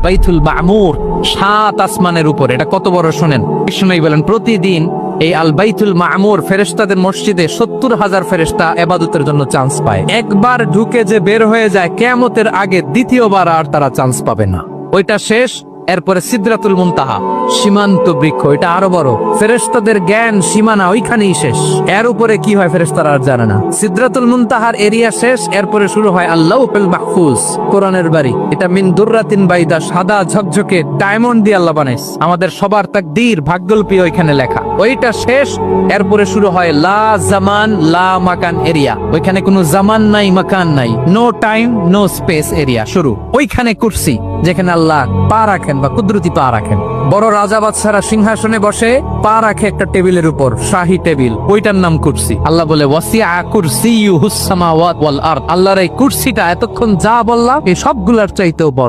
বাইতুল মামুর, 7 আসমানের উপর। এটা কত বড় শোনেন। কৃষ্ণই বলেন প্রতিদিন এই আল বাইতুল মামুর ফেরেশতাদের মসজিদে 70,000 ফেরেশতা ইবাদতের জন্য চান্স পায়। একবার ঢুকে যে বের হয়ে যায় কিয়ামতের আগে দ্বিতীয়বার আর তারা চান্স পাবে না। ওইটা শেষ। এরপরে সিদরাতুল মুনতাহা, সীমান্ত বৃক্ষ, এটা আরো বড়। ফেরেশতাদের জ্ঞান সীমানা ওইখানেই শেষ। এর উপরে কি হয় ফেরেশতারা আর জানে না। সিদরাতুল মুনতাহার এরিয়া শেষ, এরপরে শুরু হয় আল্লাহুল মাহফুজ, কোরআনের বাড়ি। এটা মিন দুররাতিন বাইদা, সাদা ঝকঝকে ডায়মন্ড দিয়ে আল্লাহ বানাইছে। আমাদের সবার তাকদীর ভাগ্যলিপি ওইখানে লেখা। ওইটা শেষ, এরপরে শুরু হয় লা জামান লা মাকান এরিয়া। ওইখানে কোনো জামান নাই, মাকান নাই, no time no space area শুরু। ওইখানে কুরসি, যেখানে আল্লাহ পা রাখেন বা কুদরতি পা রাখেন। বড় রাজা বাদশারা সিংহাসনে বসে পা রাখে একটা টেবিলের উপর, শাহী টেবিল, ওইটার নাম কুরসি। আল্লাহ বলে ওয়াসিআ কুরসিয়ুহুস সামাওয়াত ওয়াল আরদ। আল্লাহর এই কুরসিটা এতক্ষণ যা বললাম এই সবগুলোর চাইতেও বড়।